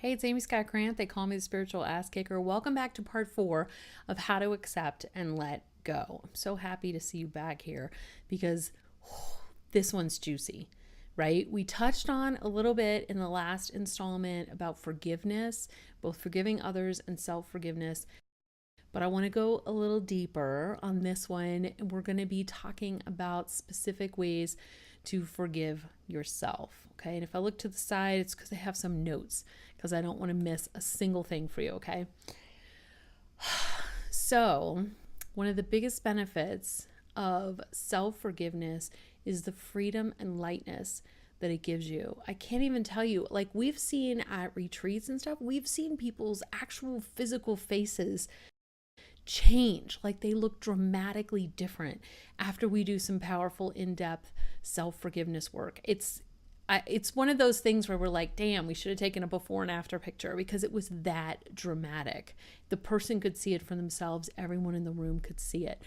Hey, it's Amy Scott Grant. They call me the spiritual ass kicker. Welcome back to part 4 of how to accept and let go. I'm so happy to see you back here because this one's juicy, right? We touched on a little bit in the last installment about forgiveness, both forgiving others and self-forgiveness. But I want to go a little deeper on this one. And we're going to be talking about specific ways to forgive yourself. Okay. And if I look to the side, it's because I have some notes because I don't want to miss a single thing for you. Okay. So, one of the biggest benefits of self-forgiveness is the freedom and lightness that it gives you. I can't even tell you, like we've seen at retreats and stuff, we've seen people's actual physical faces change, like they look dramatically different after we do some powerful in-depth self-forgiveness work. It's one of those things where we're like, damn, we should have taken a before and after picture because it was that dramatic. The person could see it for themselves. Everyone in the room could see it.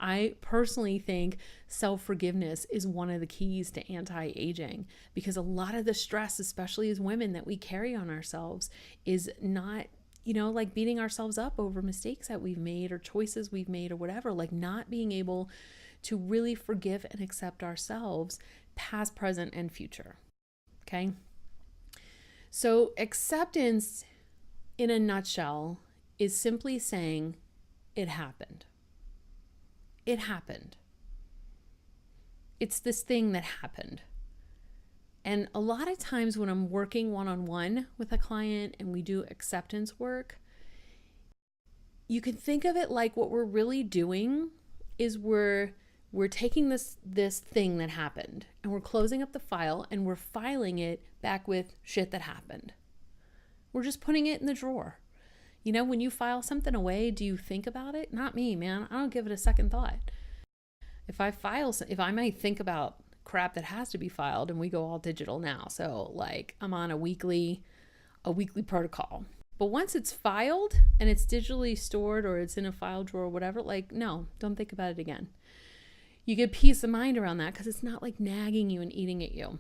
I personally think self-forgiveness is one of the keys to anti-aging because a lot of the stress, especially as women, that we carry on ourselves is not like beating ourselves up over mistakes that we've made or choices we've made or whatever, like not being able to really forgive and accept ourselves, past, present, and future. Okay. So acceptance in a nutshell is simply saying it happened. It happened. It's this thing that happened. And a lot of times when I'm working one-on-one with a client and we do acceptance work, you can think of it like what we're really doing is we're taking this thing that happened and we're closing up the file and we're filing it back with shit that happened. We're just putting it in the drawer. When you file something away, do you think about it? Not me, man. I don't give it a second thought. If I might think about crap that has to be filed, and we go all digital now. So like I'm on a weekly protocol. But once it's filed and it's digitally stored or it's in a file drawer or whatever, like no, don't think about it again. You get peace of mind around that because it's not like nagging you and eating at you.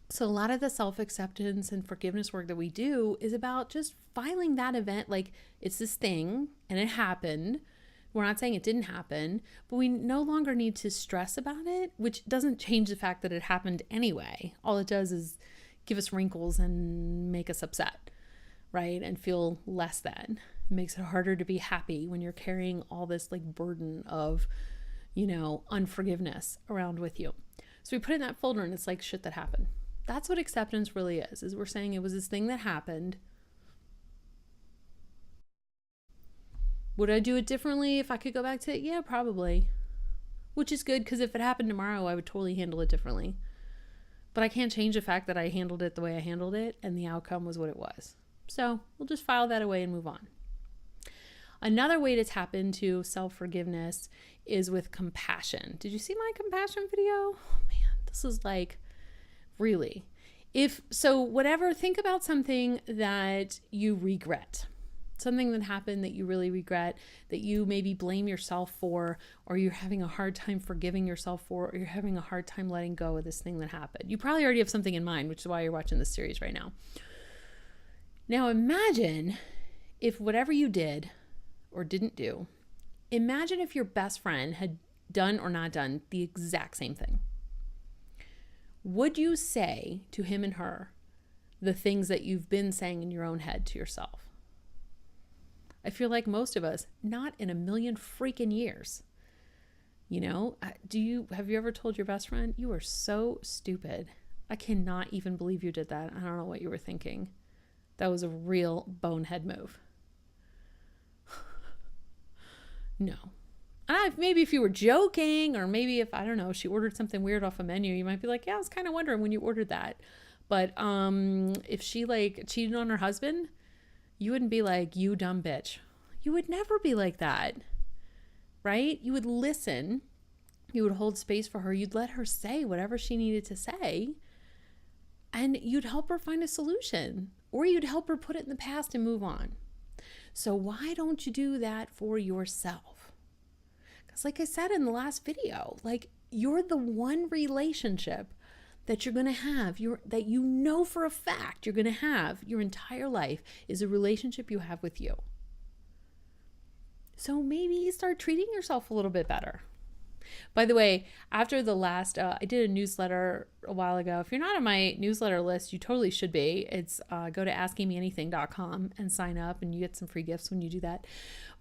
So a lot of the self-acceptance and forgiveness work that we do is about just filing that event like it's this thing and it happened. We're not saying it didn't happen, but we no longer need to stress about it, which doesn't change the fact that it happened anyway. All it does is give us wrinkles and make us upset, right? And feel less than. It makes it harder to be happy when you're carrying all this like burden of, unforgiveness around with you. So we put it in that folder and it's like shit that happened. That's what acceptance really is we're saying it was this thing that happened. Would I do it differently if I could go back to it? Yeah, probably. Which is good because if it happened tomorrow, I would totally handle it differently. But I can't change the fact that I handled it the way I handled it and the outcome was what it was. So we'll just file that away and move on. Another way to tap into self-forgiveness is with compassion. Did you see my compassion video? Oh man, this is like really. Think about something that you regret. Something that happened that you really regret, that you maybe blame yourself for, or you're having a hard time forgiving yourself for, or you're having a hard time letting go of this thing that happened. You probably already have something in mind, which is why you're watching this series right now. Now imagine if whatever you did or didn't do, imagine if your best friend had done or not done the exact same thing. Would you say to him and her the things that you've been saying in your own head to yourself? I feel like most of us, not in a million freaking years. Have you ever told your best friend, you are so stupid. I cannot even believe you did that. I don't know what you were thinking. That was a real bonehead move. No. Maybe if you were joking, or maybe if, I don't know, she ordered something weird off a menu, you might be like, yeah, I was kind of wondering when you ordered that. But if she like cheated on her husband, you wouldn't be like, you dumb bitch. You would never be like that, right? You would listen. You would hold space for her. You'd let her say whatever she needed to say. And you'd help her find a solution. Or you'd help her put it in the past and move on. So why don't you do that for yourself? Because like I said in the last video, like you're the one relationship that you're going to have, that you know for a fact you're going to have your entire life, is a relationship you have with you. So maybe start treating yourself a little bit better. By the way, after the last, I did a newsletter a while ago. If you're not on my newsletter list, you totally should be. It's go to askingmeanything.com and sign up, and you get some free gifts when you do that.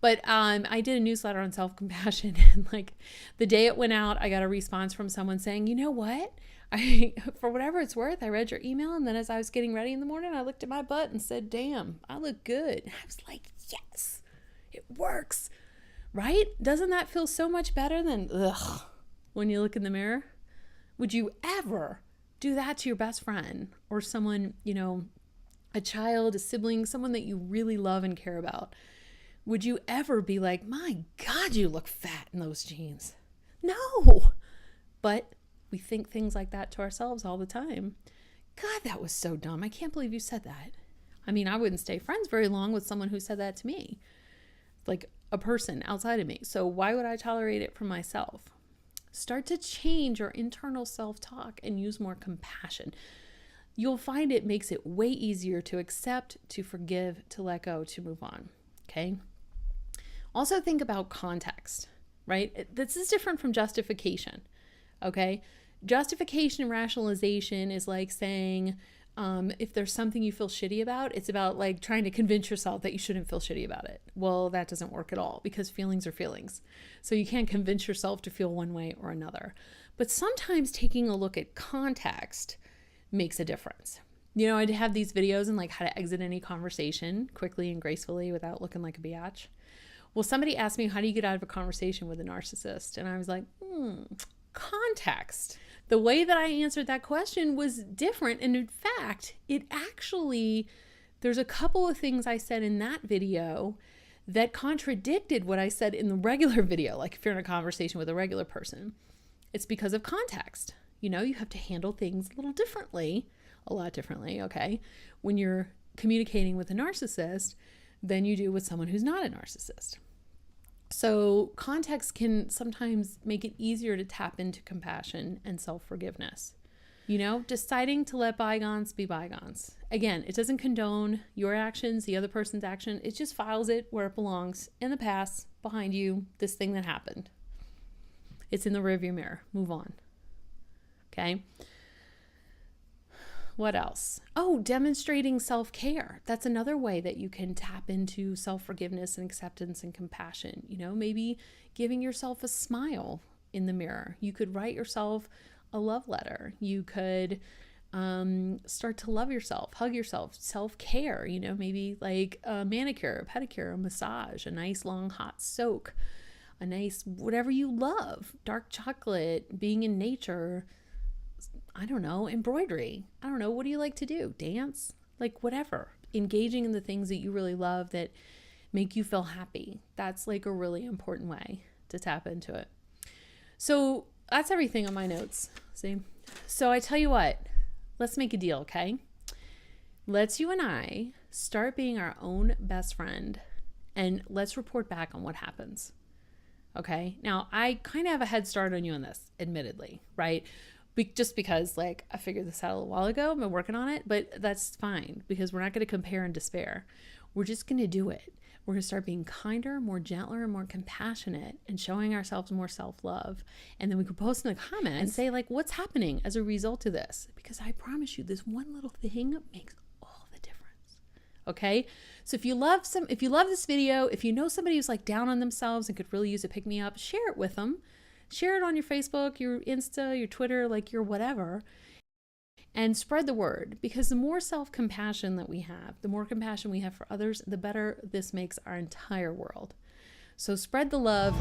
But I did a newsletter on self-compassion, and like the day it went out, I got a response from someone saying, you know what? For whatever it's worth, I read your email, and then as I was getting ready in the morning, I looked at my butt and said, damn, I look good. I was like, yes, it works. Right? Doesn't that feel so much better than when you look in the mirror? Would you ever do that to your best friend or someone, a child, a sibling, someone that you really love and care about? Would you ever be like, my God, you look fat in those jeans? No. But we think things like that to ourselves all the time. God, that was so dumb. I can't believe you said that. I mean, I wouldn't stay friends very long with someone who said that to me. Like a person outside of me. So why would I tolerate it from myself? Start to change your internal self-talk and use more compassion. You'll find it makes it way easier to accept, to forgive, to let go, to move on. Okay? Also think about context, right? This is different from justification. Okay? Justification and rationalization is like saying, if there's something you feel shitty about, it's about like trying to convince yourself that you shouldn't feel shitty about it. Well, that doesn't work at all because feelings are feelings. So you can't convince yourself to feel one way or another. But sometimes taking a look at context makes a difference. I'd have these videos on like how to exit any conversation quickly and gracefully without looking like a biatch. Well, somebody asked me, how do you get out of a conversation with a narcissist? And I was like, context. The way that I answered that question was different. And in fact, there's a couple of things I said in that video that contradicted what I said in the regular video. Like if you're in a conversation with a regular person, it's because of context. You have to handle things a lot differently, okay, when you're communicating with a narcissist than you do with someone who's not a narcissist. So context can sometimes make it easier to tap into compassion and self-forgiveness. Deciding to let bygones be bygones. Again, it doesn't condone your actions, the other person's action. It just files it where it belongs, in the past, behind you, this thing that happened. It's in the rearview mirror. Move on. Okay? What else? Oh, demonstrating self-care. That's another way that you can tap into self-forgiveness and acceptance and compassion. Maybe giving yourself a smile in the mirror. You could write yourself a love letter. You could start to love yourself, hug yourself, self-care, maybe like a manicure, a pedicure, a massage, a nice long hot soak, a nice whatever you love, dark chocolate, being in nature, I don't know, embroidery. I don't know. What do you like to do? Dance? Like whatever. Engaging in the things that you really love that make you feel happy. That's like a really important way to tap into it. So that's everything on my notes. See? So I tell you what, let's make a deal, okay? Let's you and I start being our own best friend and let's report back on what happens. Okay? Now, I kind of have a head start on you on this, admittedly, right? Just because like I figured this out a while ago, I've been working on it, but that's fine because we're not going to compare and despair. We're just going to do it. We're going to start being kinder, more gentler, and more compassionate and showing ourselves more self-love. And then we could post in the comments and say like, what's happening as a result of this? Because I promise you, this one little thing makes all the difference. Okay? So if you love this video, if you know somebody who's like down on themselves and could really use a pick-me-up, share it with them. Share it on your Facebook, your Insta, your Twitter, like your whatever, and spread the word, because the more self-compassion that we have, the more compassion we have for others, the better this makes our entire world. So spread the love.